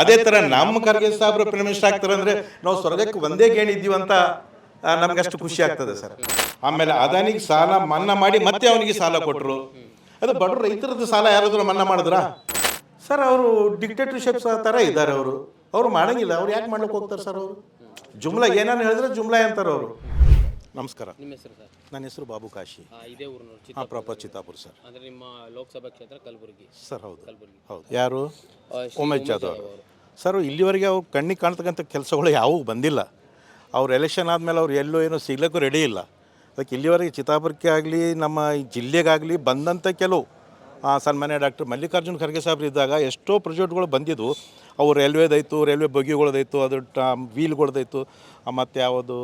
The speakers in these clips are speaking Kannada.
ಅದೇ ಥರ ನಮ್ಮ ಖರ್ಗೆ ಸಾಹೇಬ್ರು ಪ್ರೈಮ್ ಮಿನಿಸ್ಟರ್ ಆಗ್ತಾರೆ ಅಂದರೆ ನಾವು ಸ್ವರ್ಗಕ್ಕೆ ಒಂದೇ ಗೇಣಿ ಇದ್ದೀವಿ ಅಂತ ನಮಗಷ್ಟು ಖುಷಿ ಆಗ್ತದೆ ಸರ್. ಆಮೇಲೆ ಅದಾನಿಗೆ ಸಾಲ ಮನ್ನಾ ಮಾಡಿ ಮತ್ತೆ ಅವನಿಗೆ ಸಾಲ ಕೊಟ್ಟರು. ಅದು ಬಡವರು ರೈತರದ್ದು ಸಾಲ ಯಾರಾದರೂ ಮನ್ನಾ ಮಾಡಿದ್ರಾ ಸರ್? ಅವರು ಡಿಕ್ಟೇಟರ್ಶಿಪ್ ಥರ ಇದ್ದಾರೆ. ಅವರು ಮಾಡಂಗಿಲ್ಲ. ಅವ್ರು ಯಾಕೆ ಮಾಡ್ಲಿಕ್ಕೆ ಹೋಗ್ತಾರೆ ಸರ್? ಅವರು ಜುಮ್ಲಾ ಏನಾನು ಹೇಳಿದ್ರೆ ಜುಮ್ಲಾ ಅಂತಾರೆ ಅವರು. ನಮಸ್ಕಾರ. ನಿಮ್ಮ ಹೆಸರು ಸರ್? ನನ್ನ ಹೆಸರು ಬಾಬು ಕಾಶಿ. ಇದೇ ಊರು? ಹಾಂ, ಪ್ರಾಪರ್ ಚಿತ್ತಾಪುರ ಸರ್. ಅಂದರೆ ನಿಮ್ಮ ಲೋಕಸಭಾ ಕ್ಷೇತ್ರ ಕಲಬುರಗಿ ಸರ್? ಹೌದು ಕಲಬುರಗಿ. ಹೌದು. ಯಾರು? ಉಮೇಶ್ ಜಾಧವ್ ಅವರು. ಸರ್, ಇಲ್ಲಿವರೆಗೆ ಅವ್ರು ಕಣ್ಣಿಗೆ ಕಾಣ್ತಕ್ಕಂಥ ಕೆಲಸಗಳು ಯಾವುವು ಬಂದಿಲ್ಲ. ಅವ್ರು ಎಲೆಕ್ಷನ್ ಆದಮೇಲೆ ಅವ್ರು ಎಲ್ಲೋ ಏನೋ ಸಿಗ್ಲಿಕ್ಕೂ ರೆಡಿ ಇಲ್ಲ. ಅದಕ್ಕೆ ಇಲ್ಲಿವರೆಗೆ ಚಿತ್ತಾಪುರಕ್ಕೆ ಆಗಲಿ ನಮ್ಮ ಈ ಜಿಲ್ಲೆಗಾಗಲಿ ಬಂದಂಥ ಕೆಲವು ಸನ್ಮಾನ್ಯ ಡಾಕ್ಟರ್ ಮಲ್ಲಿಕಾರ್ಜುನ್ ಖರ್ಗೆ ಸಾಹೇಬ್ರು ಇದ್ದಾಗ ಎಷ್ಟೋ ಪ್ರಾಜೆಕ್ಟ್ಗಳು ಬಂದಿದ್ದು. ಅವು ರೈಲ್ವೆದಾಯಿತು, ರೈಲ್ವೆ ಬಗ್ಗಿಗಳದಾಯಿತು, ಅದು ವೀಲ್ಗಳದಾಯಿತು, ಮತ್ತು ಯಾವುದು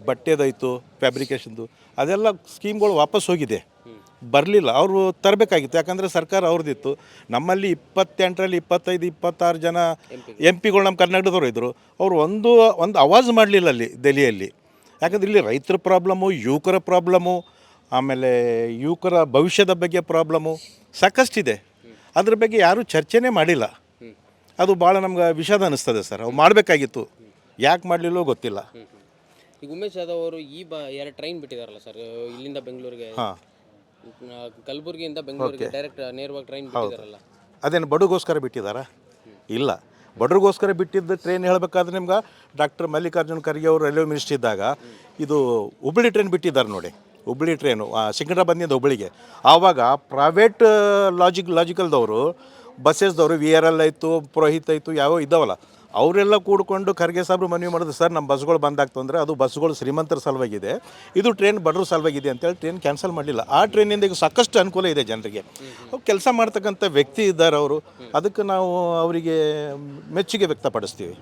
ಬಟ್ಟೆದಾಯಿತು, ಫ್ಯಾಬ್ರಿಕೇಷನ್ದು, ಅದೆಲ್ಲ ಸ್ಕೀಮ್ಗಳು ವಾಪಸ್ ಹೋಗಿದೆ, ಬರಲಿಲ್ಲ. ಅವರು ತರಬೇಕಾಗಿತ್ತು. ಯಾಕಂದರೆ ಸರ್ಕಾರ ಅವ್ರದ್ದಿತ್ತು. ನಮ್ಮಲ್ಲಿ 28ರಲ್ಲಿ 25-26 ಜನ MP ಗಳು ನಮ್ಮ ಕರ್ನಾಟಕದವರು ಇದ್ದರು. ಅವರು ಒಂದು ಅವಾಜ್ ಮಾಡಲಿಲ್ಲ ಅಲ್ಲಿ ದೆಹಲಿಯಲ್ಲಿ. ಯಾಕಂದರೆ ಇಲ್ಲಿ ರೈತರ ಪ್ರಾಬ್ಲಮ್ಮು, ಯುವಕರ ಪ್ರಾಬ್ಲಮ್ಮು, ಆಮೇಲೆ ಯುವಕರ ಭವಿಷ್ಯದ ಬಗ್ಗೆ ಪ್ರಾಬ್ಲಮ್ಮು ಸಾಕಷ್ಟಿದೆ. ಅದ್ರ ಬಗ್ಗೆ ಯಾರೂ ಚರ್ಚೆನೇ ಮಾಡಿಲ್ಲ. ಅದು ಭಾಳ ನಮ್ಗೆ ವಿಷಾದ ಅನ್ನಿಸ್ತದೆ ಸರ್. ಅವು ಮಾಡಬೇಕಾಗಿತ್ತು, ಯಾಕೆ ಮಾಡಲಿಲ್ಲೋ ಗೊತ್ತಿಲ್ಲ. ಈಗ ಉಮೇಶ್ ಜಾಧವ್ ಅವರು ಎರಡು ಟ್ರೈನ್ ಬಿಟ್ಟಿದಾರಲ್ಲ ಸರ್, ಇಲ್ಲಿಂದ ಬೆಂಗಳೂರಿಗೆ, ಕಲಬುರಗಿಯಿಂದ ಬೆಂಗಳೂರಿಗೆ ಡೈರೆಕ್ಟ್ ನೇರವಾಗಿ ಟ್ರೈನ್ ಬಿಟ್ಟಿದಾರಲ್ಲ, ಅದೇನು ಬಡಗೋಸ್ಕರ ಬಿಟ್ಟಿದ್ದಾರಾ? ಇಲ್ಲ. ಬಡವ್ರಿಗೋಸ್ಕರ ಬಿಟ್ಟಿದ್ದ ಟ್ರೈನ್ ಹೇಳಬೇಕಾದ್ರೆ ನಿಮ್ಗೆ ಡಾಕ್ಟರ್ ಮಲ್ಲಿಕಾರ್ಜುನ್ ಖರ್ಗೆ ಅವರು ರೈಲ್ವೆ ಮಿನಿಸ್ಟರ್ ಇದ್ದಾಗ ಇದು ಹುಬ್ಬಳ್ಳಿ ಟ್ರೈನ್ ಬಿಟ್ಟಿದ್ದಾರೆ ನೋಡಿ. ಹುಬ್ಬಳ್ಳಿ ಟ್ರೈನು ಸಿಕಿಂದ್ರಾಬಾದ್ನಿಂದ ಹುಬ್ಬಳ್ಳಿಗೆ. ಆವಾಗ ಪ್ರೈವೇಟ್ ಲಾಜಿಕಲ್ದವರು, ಬಸ್ಸಸ್ದವರು, VRL ಆಯಿತು, ಪುರೋಹಿತ್ ಆಯಿತು, ಯಾವ ಇದ್ದಾವಲ್ಲ, ಅವರೆಲ್ಲ ಕೂಡ್ಕೊಂಡು ಖರ್ಗೆ ಸಾಹೇಬ್ರು ಮನವಿ ಮಾಡಿದ್ರು, ಸರ್ ನಮ್ಮ ಬಸ್ಗಳು ಬಂದಾಗ್ತು ಅಂದರೆ ಅದು ಬಸ್ಗಳು ಶ್ರೀಮಂತರ ಸಲುವಾಗಿದೆ, ಇದು ಟ್ರೈನ್ ಬಡವ್ರ ಸಲುವಾಗಿದೆ ಅಂತೇಳಿ ಟ್ರೈನ್ ಕ್ಯಾನ್ಸಲ್ ಮಾಡಲಿಲ್ಲ. ಆ ಟ್ರೈನಿಂದ ಈಗ ಸಾಕಷ್ಟು ಅನುಕೂಲ ಇದೆ ಜನರಿಗೆ. ಅವ್ರು ಕೆಲಸ ಮಾಡ್ತಕ್ಕಂಥ ವ್ಯಕ್ತಿ ಇದ್ದಾರೆ ಅವರು. ಅದಕ್ಕೆ ನಾವು ಅವರಿಗೆ ಮೆಚ್ಚುಗೆ ವ್ಯಕ್ತಪಡಿಸ್ತೀವಿ.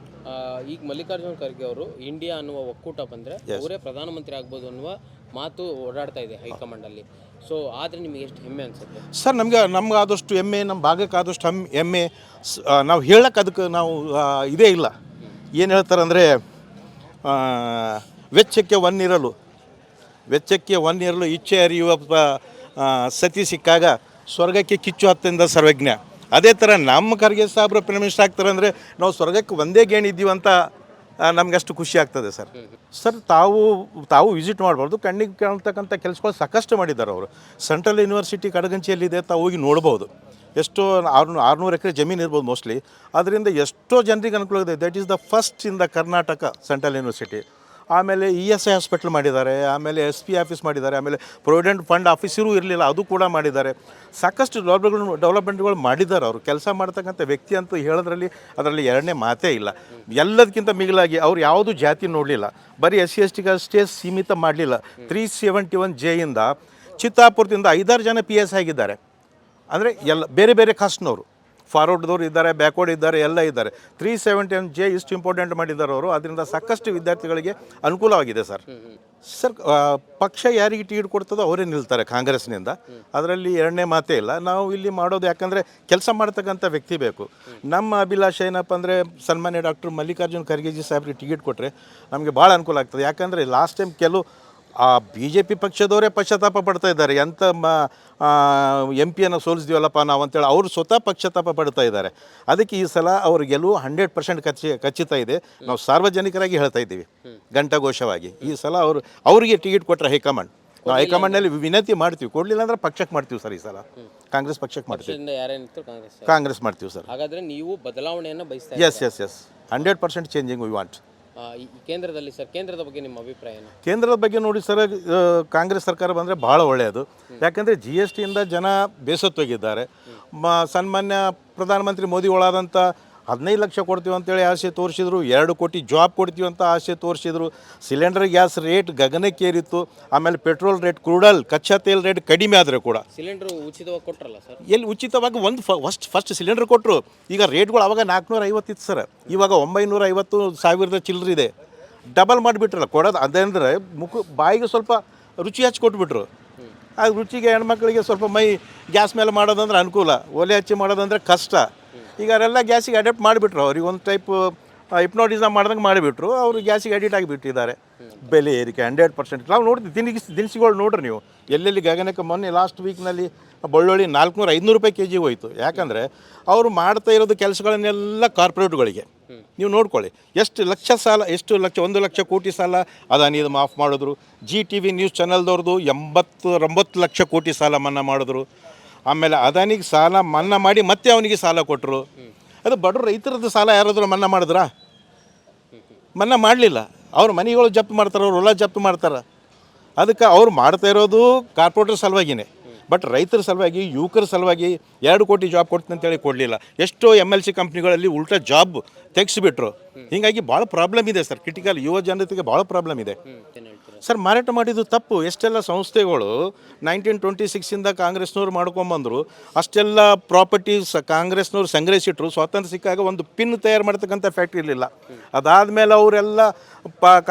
ಈಗ ಮಲ್ಲಿಕಾರ್ಜುನ್ ಖರ್ಗೆ ಅವರು ಇಂಡಿಯಾ ಅನ್ನುವ ಒಕ್ಕೂಟ ಬಂದರೆ ಅವರೇ ಪ್ರಧಾನಮಂತ್ರಿ ಆಗ್ಬೋದು ಅನ್ನುವ ಮಾತು ಓಡಾಡ್ತಾ ಇದೆ ಹೈಕಮಾಂಡಲ್ಲಿ. ಸೊ ಆದರೆ ನಿಮಗೆ ಎಷ್ಟು ಹೆಮ್ಮೆ ಅನಿಸುತ್ತೆ ಸರ್? ನಮ್ಗೆ ಆದಷ್ಟು ಹೆಮ್ಮೆ, ನಮ್ಮ ಭಾಗಕ್ಕೆ ಆದಷ್ಟು ಹೆಮ್ಮೆ. ನಾವು ಹೇಳಕ್ಕೆ ಅದಕ್ಕೆ ನಾವು ಇದೇ ಇಲ್ಲ. ಏನು ಹೇಳ್ತಾರೆ ಅಂದರೆ, ವೆಚ್ಚಕ್ಕೆ ಒನ್ನಿರಲು ಇಚ್ಛೆ ಅರಿಯುವ ಸತಿ ಸಿಕ್ಕಾಗ ಸ್ವರ್ಗಕ್ಕೆ ಕಿಚ್ಚು ಹತ್ತಿಂದ ಸರ್ವಜ್ಞ. ಅದೇ ಥರ ನಮ್ಮ ಖರ್ಗೆ ಸಾಹೇಬ್ರು ಪ್ರೈಮ್ ಮಿನಿಸ್ಟರ್ ಆಗ್ತಾರೆ ಅಂದರೆ ನಾವು ಸ್ವರ್ಗಕ್ಕೆ ಒಂದೇ ಗೇಣಿ ಇದ್ದೀವಿ ಅಂತ ನಮಗಷ್ಟು ಖುಷಿ ಆಗ್ತದೆ ಸರ್. ಸರ್, ತಾವು ವಿಸಿಟ್ ಮಾಡಬಾರ್ದು, ಕಣ್ಣಿಗೆ ಕಾಣ್ತಕ್ಕಂಥ ಕೆಲಸಗಳು ಸಾಕಷ್ಟು ಮಾಡಿದ್ದಾರೆ ಅವರು. ಸೆಂಟ್ರಲ್ ಯೂನಿವರ್ಸಿಟಿ ಕಡಗಂಚಿಯಲ್ಲಿದೆ, ತಾವು ಹೋಗಿ ನೋಡ್ಬೋದು. ಎಷ್ಟೋ 600 ಎಕರೆ ಜಮೀನು ಇರ್ಬೋದು ಮೋಸ್ಟ್ಲಿ. ಅದರಿಂದ ಎಷ್ಟೋ ಜನರಿಗೆ ಅನುಕೂಲ ಇದೆ. That is the first in the Karnataka central university. ಆಮೇಲೆ ESI ಹಾಸ್ಪಿಟ್ಲ್ ಮಾಡಿದ್ದಾರೆ, ಆಮೇಲೆ SP ಆಫೀಸ್ ಮಾಡಿದ್ದಾರೆ, ಆಮೇಲೆ ಪ್ರೊವಿಡೆಂಟ್ ಫಂಡ್ ಆಫೀಸರೂ ಇರಲಿಲ್ಲ, ಅದು ಕೂಡ ಮಾಡಿದ್ದಾರೆ. ಸಾಕಷ್ಟು ಡೆವಲಪ್ಮೆಂಟ್ಗಳು ಮಾಡಿದ್ದಾರೆ ಅವರು. ಕೆಲಸ ಮಾಡ್ತಕ್ಕಂಥ ವ್ಯಕ್ತಿ ಅಂತ ಹೇಳೋದ್ರಲ್ಲಿ ಅದರಲ್ಲಿ ಎರಡನೇ ಮಾತೇ ಇಲ್ಲ. ಎಲ್ಲದಕ್ಕಿಂತ ಮಿಗಿಲಾಗಿ ಅವ್ರು ಯಾವುದೂ ಜಾತಿ ನೋಡಲಿಲ್ಲ, ಬರೀ SC ST ಅಷ್ಟೇ ಸೀಮಿತ ಮಾಡಲಿಲ್ಲ. 371J ಇಂದ ಚಿತ್ತಾಪುರದಿಂದ 5-6 ಜನ PS ಆಗಿದ್ದಾರೆ. ಅಂದರೆ ಎಲ್ಲ ಬೇರೆ ಬೇರೆ ಕಾಸ್ಟ್ನವರು, ಫಾರ್ವರ್ಡ್ದವ್ರು ಇದ್ದಾರೆ, ಬ್ಯಾಕ್ವರ್ಡ್ ಇದ್ದಾರೆ, ಎಲ್ಲ ಇದ್ದಾರೆ. 371J ಇಷ್ಟು ಇಂಪಾರ್ಟೆಂಟ್ ಮಾಡಿದ್ದಾರೆ ಅವರು. ಅದರಿಂದ ಸಾಕಷ್ಟು ವಿದ್ಯಾರ್ಥಿಗಳಿಗೆ ಅನುಕೂಲವಾಗಿದೆ ಸರ್. ಪಕ್ಷ ಯಾರಿಗೆ ಟಿಕೆಟ್ ಕೊಡ್ತದೋ ಅವರೇ ನಿಲ್ತಾರೆ ಕಾಂಗ್ರೆಸ್ನಿಂದ, ಅದರಲ್ಲಿ ಎರಡನೇ ಮಾತೇ ಇಲ್ಲ. ನಾವು ಇಲ್ಲಿ ಮಾಡೋದು ಯಾಕಂದರೆ ಕೆಲಸ ಮಾಡ್ತಕ್ಕಂಥ ವ್ಯಕ್ತಿ ಬೇಕು. ನಮ್ಮ ಅಭಿಲಾಷೆ ಏನಪ್ಪ ಅಂದರೆ, ಸನ್ಮಾನ್ಯ ಡಾಕ್ಟರ್ ಮಲ್ಲಿಕಾರ್ಜುನ್ ಖರ್ಗೆಜಿ ಸಾಹೇಬ್ರಿಗೆ ಟಿಕೆಟ್ ಕೊಟ್ಟರೆ ನಮಗೆ ಭಾಳ ಅನುಕೂಲ ಆಗ್ತದೆ. ಯಾಕಂದರೆ ಲಾಸ್ಟ್ ಟೈಮ್ ಕೆಲವು BJP ಪಕ್ಷದವರೇ ಪಶ್ಚಾತ್ತಾಪ ಪಡ್ತಾ ಇದ್ದಾರೆ, ಎಂಥ MP ಸೋಲಿಸಿದ್ವಲ್ಲಪ್ಪ ನಾವು ಅಂತೇಳಿ. ಅವರು ಸ್ವತಃ ಪಶ್ಚಾತ್ತಾಪ ಪಡ್ತಾ ಇದ್ದಾರೆ. ಅದಕ್ಕೆ ಈ ಸಲ ಅವ್ರ ಗೆಲುವು 100% ಖಚಿತ ಇದೆ. ನಾವು ಸಾರ್ವಜನಿಕರಾಗಿ ಹೇಳ್ತಾ ಇದ್ದೀವಿ ಘಂಟಾಘೋಷವಾಗಿ. ಈ ಸಲ ಅವರಿಗೆ ಟಿಕೆಟ್ ಕೊಟ್ಟರೆ ಹೈಕಮಾಂಡ್, ನಾವು ಹೈಕಮಾಂಡ್ನಲ್ಲಿ ವಿನಂತಿ ಮಾಡ್ತೀವಿ, ಕೊಡಲಿಲ್ಲ ಅಂದರೆ ಪಕ್ಷಕ್ಕೆ ಮಾಡ್ತೀವಿ ಸರ್. ಈ ಸಲ ಕಾಂಗ್ರೆಸ್ ಪಕ್ಷಕ್ಕೆ ಮಾಡ್ತೀವಿ, ಕಾಂಗ್ರೆಸ್ ಮಾಡ್ತೀವಿ ಸರ್. ಹಾಗಾದರೆ ನೀವು ಬದಲಾವಣೆಯನ್ನು ಬಯಸ್ತಾ? Yes 100% changing we want. ಕೇಂದ್ರದಲ್ಲಿ ಸರ್, ಕೇಂದ್ರದ ಬಗ್ಗೆ ನಿಮ್ಮ ಅಭಿಪ್ರಾಯ? ಕೇಂದ್ರದ ಬಗ್ಗೆ ನೋಡಿ ಸರ್, ಕಾಂಗ್ರೆಸ್ ಸರ್ಕಾರ ಬಂದರೆ ಭಾಳ ಒಳ್ಳೆಯದು. ಯಾಕಂದರೆ GSTಯಿಂದ ಜನ ಬೇಸತ್ತೋಗಿದ್ದಾರೆ. ಸನ್ಮಾನ್ಯ ಪ್ರಧಾನಮಂತ್ರಿ ಮೋದಿ ಒಳಾದಂಥ 15 ಲಕ್ಷ ಕೊಡ್ತೀವಿ ಅಂತೇಳಿ ಆಸೆ ತೋರಿಸಿದ್ರು, 2 ಕೋಟಿ ಜಾಬ್ ಕೊಡ್ತೀವಿ ಅಂತ ಆಸೆ ತೋರಿಸಿದ್ರು. ಸಿಲಿಂಡರ್ ಗ್ಯಾಸ್ ರೇಟ್ ಗಗನಕ್ಕೇರಿತ್ತು. ಆಮೇಲೆ ಪೆಟ್ರೋಲ್ ರೇಟ್, ಕ್ರೂಡಲ್ ಕಚ್ಚಾ ತೈಲ ರೇಟ್ ಕಡಿಮೆ ಆದರೆ ಕೂಡ ಸಿಲಿಂಡರ್ ಉಚಿತವಾಗಿ ಕೊಟ್ಟರಲ್ಲ ಸರ್? ಎಲ್ಲಿ ಉಚಿತವಾಗಿ ಫಸ್ಟ್ ಸಿಲಿಂಡರ್ ಕೊಟ್ಟರು. ಈಗ ರೇಟ್ಗಳು ಅವಾಗ 450 ಇತ್ತು ಸರ್, ಇವಾಗ 950,000 ಚಿಲ್ಲರಿದೆ. ಡಬಲ್ ಮಾಡಿಬಿಟ್ರಲ್ಲ ಕೊಡೋದು. ಅದಂದರೆ ಬಾಯಿಗೆ ಸ್ವಲ್ಪ ರುಚಿ ಹಚ್ಚಿ ಕೊಟ್ಬಿಟ್ರು. ಆ ರುಚಿಗೆ ಹೆಣ್ಮಕ್ಳಿಗೆ ಸ್ವಲ್ಪ ಮೈ ಗ್ಯಾಸ್ ಮೇಲೆ ಮಾಡೋದಂದ್ರೆ ಅನುಕೂಲ, ಒಲೆ ಹಚ್ಚಿ ಮಾಡೋದಂದ್ರೆ ಕಷ್ಟ. ಈಗ ಅವರೆಲ್ಲ ಗ್ಯಾಸಿಗೆ ಅಡಾಪ್ಟ್ ಮಾಡಿಬಿಟ್ರು. ಅವ್ರಿಗೆ ಒಂದು ಟೈಪ್ ಹಿಪ್ನೋಟಿಸಮ್ ಮಾಡ್ದಂಗೆ ಮಾಡಿಬಿಟ್ರು. ಅವರು ಗ್ಯಾಸಿಗೆ ಅಡಿಟ್ ಆಗಿಬಿಟ್ಟಿದ್ದಾರೆ. ಬೆಲೆ ಏರಿಕೆ 100%. ನಾವು ನೋಡ್ತೀವಿ ದಿನಸಿಗಳು ನೋಡ್ರಿ ನೀವು, ಎಲ್ಲೆಲ್ಲಿ ಗಗನಕ್ಕೆ. ಮೊನ್ನೆ ಲಾಸ್ಟ್ ವೀಕ್ನಲ್ಲಿ ಬೆಳ್ಳುಳ್ಳಿ 400-500 ರೂಪಾಯಿ ಕೆ ಜಿಗೆ ಹೋಯಿತು. ಯಾಕಂದರೆ ಅವರು ಮಾಡ್ತಾ ಇರೋದು ಕೆಲಸಗಳನ್ನೆಲ್ಲ ಕಾರ್ಪೊರೇಟ್ಗಳಿಗೆ. ನೀವು ನೋಡ್ಕೊಳ್ಳಿ, ಎಷ್ಟು ಲಕ್ಷ ಸಾಲ, 1 ಲಕ್ಷ ಕೋಟಿ ಸಾಲ ಅದಾನಿದು ಮಾಫ್ ಮಾಡಿದ್ರು. GTV ನ್ಯೂಸ್ ಚಾನಲ್ದವ್ರದ್ದು 89 ಲಕ್ಷ ಕೋಟಿ ಸಾಲ ಮನ್ನಾ ಮಾಡಿದ್ರು. ಆಮೇಲೆ ಅದಾನಿಗೆ ಸಾಲ ಮನ್ನಾ ಮಾಡಿ ಮತ್ತೆ ಅವನಿಗೆ ಸಾಲ ಕೊಟ್ಟರು. ಅದು ಬಡ ರೈತರದ್ದು ಸಾಲ ಯಾರಾದರೂ ಮನ್ನಾ ಮಾಡಿದ್ರಾ? ಮನ್ನಾ ಮಾಡಲಿಲ್ಲ. ಅವ್ರ ಮನೆಗಳು ಜಪ್ತು ಮಾಡ್ತಾರೆ, ಅವ್ರು ಹೊಲ ಜಪ್ತು ಮಾಡ್ತಾರೆ. ಅದಕ್ಕೆ ಅವ್ರು ಮಾಡ್ತಾ ಇರೋದು ಕಾರ್ಪೊರೇಟರ್ ಸಲುವಾಗಿಯೇ. ಬಟ್ ರೈತರ ಸಲುವಾಗಿ, ಯುವಕರ ಸಲುವಾಗಿ 2 ಕೋಟಿ ಜಾಬ್ ಕೊಡ್ತೀನಿ ಅಂತೇಳಿ ಕೊಡಲಿಲ್ಲ. ಎಷ್ಟೋ MLC ಕಂಪ್ನಿಗಳಲ್ಲಿ ಉಲ್ಟಾ ಜಾಬ್ ತೆಗೆಸಿಬಿಟ್ರು. ಹೀಗಾಗಿ ಭಾಳ ಪ್ರಾಬ್ಲಮ್ ಇದೆ ಸರ್. ಕ್ರಿಟಿಕಲ್ ಯುವ ಜನತೆಗೆ ಭಾಳ ಪ್ರಾಬ್ಲಮ್ ಇದೆ ಏನು ಹೇಳ್ತೀರಾ? ಸರ್. ಮಾರಾಟ ಮಾಡಿದ್ದು ತಪ್ಪು. ಎಷ್ಟೆಲ್ಲ ಸಂಸ್ಥೆಗಳು 1926ಇಂದ ಕಾಂಗ್ರೆಸ್ನವ್ರು ಮಾಡ್ಕೊಂಬಂದರು. ಅಷ್ಟೆಲ್ಲ ಪ್ರಾಪರ್ಟೀಸ್ ಕಾಂಗ್ರೆಸ್ನವ್ರು ಸಂಗ್ರಹಿಸಿಟ್ರು. ಸ್ವಾತಂತ್ರ್ಯ ಸಿಕ್ಕಾಗ ಒಂದು ಪಿನ್ ತಯಾರು ಮಾಡ್ತಕ್ಕಂಥ ಫ್ಯಾಕ್ಟ್ರಿ ಇರಲಿಲ್ಲ. ಅದಾದಮೇಲೆ ಅವರೆಲ್ಲ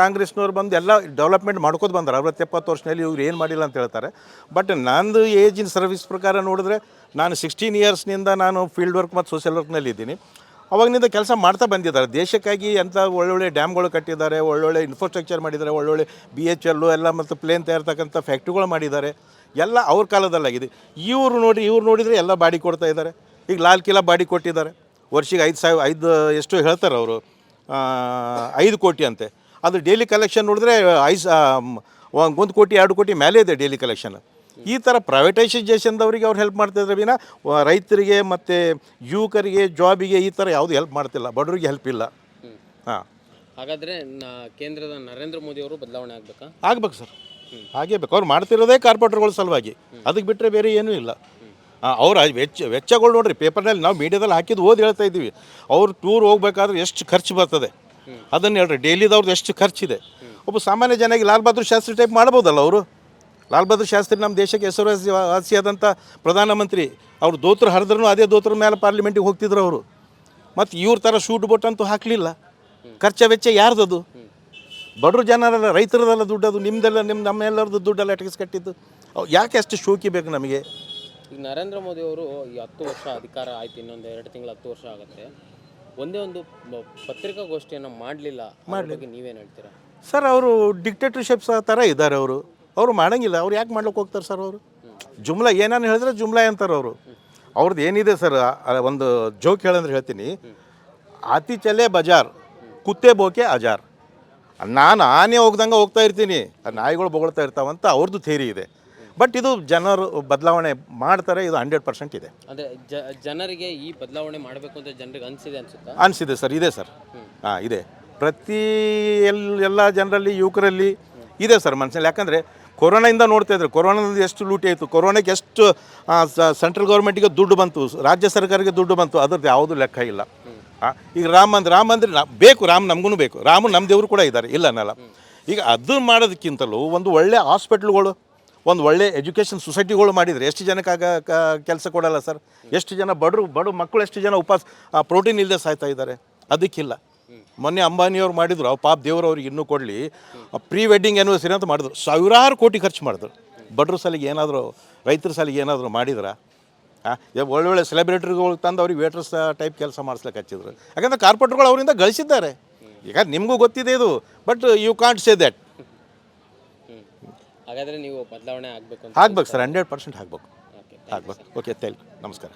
ಕಾಂಗ್ರೆಸ್ನವ್ರು ಬಂದು ಎಲ್ಲ ಡೆವಲಪ್ಮೆಂಟ್ ಮಾಡ್ಕೋದು ಬಂದರು. 60-70 ವರ್ಷದಲ್ಲಿ ಇವ್ರು ಏನು ಮಾಡಿಲ್ಲ ಅಂತ ಹೇಳ್ತಾರೆ. ಬಟ್ ನಂದು ಏಜಿನ ಸರ್ವಿಸ್ ಪ್ರಕಾರ ನೋಡಿದ್ರೆ ನಾನು 16 ಇಯರ್ಸ್ನಿಂದ ನಾನು ಫೀಲ್ಡ್ ವರ್ಕ್ ಮತ್ತು ಸೋಷಿಯಲ್ ವರ್ಕ್ನಲ್ಲಿ ಇದ್ದೀನಿ. ಅವಾಗಿನಿಂದ ಕೆಲಸ ಮಾಡ್ತಾ ಬಂದಿದ್ದಾರೆ. ದೇಶಕ್ಕಾಗಿ ಎಂಥ ಒಳ್ಳೊಳ್ಳೆ ಡ್ಯಾಮ್ಗಳು ಕಟ್ಟಿದ್ದಾರೆ, ಒಳ್ಳೊಳ್ಳೆ ಇನ್ಫ್ರಾಸ್ಟ್ರಕ್ಚರ್ ಮಾಡಿದ್ದಾರೆ, ಒಳ್ಳೊಳ್ಳೆ BHL ಎಲ್ಲ ಮತ್ತು ಪ್ಲೇನ್ ತಯಾರ್ತಕ್ಕಂಥ ಫ್ಯಾಕ್ಟ್ರಿಗಳು ಮಾಡಿದ್ದಾರೆ. ಎಲ್ಲ ಅವ್ರ ಕಾಲದಲ್ಲಾಗಿದೆ. ಇವ್ರು ನೋಡಿದರೆ ಎಲ್ಲ ಬಾಡಿ ಕೊಡ್ತಾ ಇದ್ದಾರೆ. ಈಗ ಲಾಲ್ ಕಿಲಾ ಬಾಡಿ ಕೊಟ್ಟಿದ್ದಾರೆ. ವರ್ಷಿಗೆ 5 ಎಷ್ಟು ಹೇಳ್ತಾರೆ ಅವರು, 5 ಕೋಟಿ ಅಂತೆ. ಅದು ಡೈಲಿ ಕಲೆಕ್ಷನ್ ನೋಡಿದ್ರೆ 1 ಕೋಟಿ 2 ಕೋಟಿ ಮೇಲೆ ಇದೆ ಡೈಲಿ ಕಲೆಕ್ಷನ್. ಈ ಥರ ಪ್ರೈವೇಟೈಸೇಷನ್ದವರಿಗೆ ಅವ್ರು ಹೆಲ್ಪ್ ಮಾಡ್ತಿದ್ರೆ ವಿನ ರೈತರಿಗೆ ಮತ್ತು ಯುವಕರಿಗೆ ಜಾಬಿಗೆ ಈ ಥರ ಯಾವುದು ಹೆಲ್ಪ್ ಮಾಡ್ತಿಲ್ಲ. ಬಡವರಿಗೆ ಹೆಲ್ಪ್ ಇಲ್ಲ. ಹಾಂ, ಹಾಗಾದರೆ ಕೇಂದ್ರದ ನರೇಂದ್ರ ಮೋದಿ ಅವರು ಬದಲಾವಣೆ ಆಗಬೇಕಾ? ಆಗ್ಬೇಕು ಸರ್, ಹಾಗೇ ಬೇಕು. ಅವ್ರು ಮಾಡ್ತಿರೋದೇ ಕಾರ್ಪೊರೇಟರ್ಗಳ ಸಲುವಾಗಿ. ಅದಕ್ಕೆ ಬಿಟ್ಟರೆ ಬೇರೆ ಏನೂ ಇಲ್ಲ. ಅವ್ರ ವೆಚ್ಚಗಳು ನೋಡಿರಿ, ಪೇಪರ್ನಲ್ಲಿ ನಾವು ಮೀಡಿಯಾದಲ್ಲಿ ಹಾಕಿದ್ದು ಓದಿ ಹೇಳ್ತಾ ಇದ್ದೀವಿ. ಅವ್ರು ಟೂರ್ ಹೋಗ್ಬೇಕಾದ್ರೆ ಎಷ್ಟು ಖರ್ಚು ಬರ್ತದೆ ಅದನ್ನು ಹೇಳ್ರಿ. ಡೈಲಿದವ್ರದ್ದು ಎಷ್ಟು ಖರ್ಚಿದೆ. ಒಬ್ಬ ಸಾಮಾನ್ಯ ಜನಕ್ಕೆ ಲಾಲ್ ಬಹದ್ದೂರ್ ಶಾಸ್ತ್ರಿ ಟೈಪ್ ಮಾಡ್ಬೋದಲ್ಲ ಅವರು. ಲಾಲ್ ಬಹದ್ದೂರ್ ಶಾಸ್ತ್ರಿ ನಮ್ಮ ದೇಶಕ್ಕೆ ಹೆಸರುವಾಸಿಯಾದಂಥ ಪ್ರಧಾನಮಂತ್ರಿ. ಅವ್ರು ದೋತ್ರ ಹರಿದ್ರೂ ಅದೇ ದೋತ್ರ ಮೇಲೆ ಪಾರ್ಲಿಮೆಂಟಿಗೆ ಹೋಗ್ತಿದ್ರು ಅವರು. ಮತ್ತು ಇವ್ರ ಥರ ಶೂಟ್ ಬೋಟ್ ಅಂತೂ ಹಾಕಲಿಲ್ಲ. ಖರ್ಚ ವೆಚ್ಚ ಯಾರ್ದದು? ಬಡವ್ರ ಜನರಲ್ಲ, ರೈತರದಲ್ಲ ದುಡ್ಡು. ಅದು ನಿಮ್ಮದೆಲ್ಲ, ನಮ್ಮೆಲ್ಲರದ್ದು ದುಡ್ಡೆಲ್ಲ ಟ್ಯಾಕ್ಸ್ ಕಟ್ಟಿದ್ದು. ಯಾಕೆ ಅಷ್ಟು ಶೋಕಿ ಬೇಕು ನಮಗೆ? ಈಗ ನರೇಂದ್ರ ಮೋದಿ ಅವರು ಈ 10 ವರ್ಷ ಅಧಿಕಾರ ಆಯ್ತು, ಇನ್ನೊಂದು 2 ತಿಂಗಳು 10 ವರ್ಷ ಆಗುತ್ತೆ. ಒಂದೇ ಒಂದು ಪತ್ರಿಕಾಗೋಷ್ಠಿಯನ್ನು ಮಾಡಲಿಲ್ಲ. ಬಗ್ಗೆ ನೀವೇನು ಹೇಳ್ತೀರಾ? ಸರ್, ಅವರು ಡಿಕ್ಟೇಟರ್ಶಿಪ್ಸ್ ಥರ ಇದ್ದಾರೆ. ಅವರು ಮಾಡೋಂಗಿಲ್ಲ. ಅವ್ರು ಯಾಕೆ ಮಾಡ್ಲಿಕ್ಕೆ ಹೋಗ್ತಾರೆ ಸರ್? ಅವರು ಜುಮ್ಲಾ ಏನಾನು ಹೇಳಿದ್ರೆ ಜುಮ್ಲಾ ಅಂತಾರೆ ಅವರು. ಅವ್ರದ್ದು ಏನಿದೆ ಸರ್, ಒಂದು ಜೋಕ್ ಹೇಳಂದ್ರೆ ಹೇಳ್ತೀನಿ. ಆತಿ ಚಲೆ ಬಜಾರ್, ಕುತ್ತೆ ಬೋಕೆ ಅಜಾರ್. ನಾನು ಆನೆ ಹೋಗ್ದಂಗೆ ಹೋಗ್ತಾ ಇರ್ತೀನಿ, ನಾಯಿಗಳು ಬೊಗಳ್ತಾ ಇರ್ತಾವಂತ ಅವ್ರದ್ದು ಥೇರಿ ಇದೆ. ಬಟ್ ಇದು ಜನರು ಬದಲಾವಣೆ ಮಾಡ್ತಾರೆ, ಇದು 100% ಇದೆ. ಅಂದರೆ ಜನರಿಗೆ ಈ ಬದಲಾವಣೆ ಮಾಡಬೇಕು ಅಂತ ಜನರಿಗೆ ಅನಿಸಿದೆ ಅನ್ಸುತ್ತಾ? ಅನಿಸಿದೆ ಸರ್, ಇದೆ ಸರ್. ಹಾಂ, ಇದೆ. ಪ್ರತಿ ಎಲ್ಲ ಜನರಲ್ಲಿ, ಯುವಕರಲ್ಲಿ ಇದೆ ಸರ್ ಮನಸ್ಸಲ್ಲಿ. ಯಾಕಂದರೆ ಕೊರೋನಾಯಿಂದ ನೋಡ್ತಾ ಇದ್ದಾರೆ. ಕೊರೋನಾದಿಂದ ಎಷ್ಟು ಲೂಟಿ ಆಯಿತು, ಕೊರೋನಾಕ್ಕೆ ಎಷ್ಟು ಸೆಂಟ್ರಲ್ ಗೌರ್ಮೆಂಟಿಗೆ ದುಡ್ಡು ಬಂತು, ರಾಜ್ಯ ಸರ್ಕಾರಕ್ಕೆ ದುಡ್ಡು ಬಂತು, ಅದ್ರದ್ದು ಯಾವುದೂ ಲೆಕ್ಕ ಇಲ್ಲ. ಈಗ ರಾಮ ಮಂದಿರ ಬೇಕು, ನಮಗೂ ಬೇಕು. ರಾಮ ನಮ್ಮ ದೇವರು ಕೂಡ ಇದ್ದಾರೆ, ಇಲ್ಲ ಅನ್ನಲ್ಲ. ಈಗ ಅದು ಮಾಡೋದಕ್ಕಿಂತಲೂ ಒಂದು ಒಳ್ಳೆ ಹಾಸ್ಪಿಟ್ಲ್ಗಳು, ಒಂದು ಒಳ್ಳೆ ಎಜುಕೇಷನ್ ಸೊಸೈಟಿಗಳು ಮಾಡಿದರೆ ಎಷ್ಟು ಜನಕ್ಕೆ ಕೆಲಸ ಕೊಡಲ್ಲ ಸರ್? ಎಷ್ಟು ಜನ ಬಡ ಮಕ್ಕಳು, ಎಷ್ಟು ಜನ ಪ್ರೋಟೀನ್ ಇಲ್ಲದೆ ಸಾಯ್ತಾ ಇದ್ದಾರೆ. ಅದಕ್ಕಿಲ್ಲ. ಮೊನ್ನೆ ಅಂಬಾನಿಯವ್ರು ಮಾಡಿದ್ರು, ಪಾಪ ದೇವರು ಅವ್ರಿಗೆ ಇನ್ನೂ ಕೊಡಲಿ, ಪ್ರೀ ವೆಡ್ಡಿಂಗ್ ಆ್ಯನಿವರ್ಸರಿ ಅಂತ ಮಾಡಿದ್ರು. ಸಾವಿರಾರು ಕೋಟಿ ಖರ್ಚು ಮಾಡಿದ್ರು. ಬಡ್ರ ಸಾಲಿಗೆ ಏನಾದರೂ, ರೈತರ ಸಾಲಿಗೆ ಏನಾದರೂ ಮಾಡಿದ್ರ? ಒಳ್ಳೊಳ್ಳೆ ಸೆಲೆಬ್ರಿಟಿಗಳು ತಂದು ಅವ್ರಿಗೆ ವೇಟ್ರಸ್ ಟೈಪ್ ಕೆಲಸ ಮಾಡಿಸ್ಲಿಕ್ಕೆ ಹಚ್ಚಿದ್ರು. ಯಾಕಂದರೆ ಕಾರ್ಪೊರೇಟ್ಗಳು ಅವರಿಂದ ಗಳಿಸಿದ್ದಾರೆ. ಈಗ ನಿಮಗೂ ಗೊತ್ತಿದೆ ಇದು, but you can't say that. ಹಾಗಾದರೆ ನೀವು ಬದಲಾವಣೆ ಆಗಬೇಕು ಆಗ್ಬೇಕು ಸರ್, 100% ಆಗ್ಬೇಕು. Okay, thank you. ನಮಸ್ಕಾರ.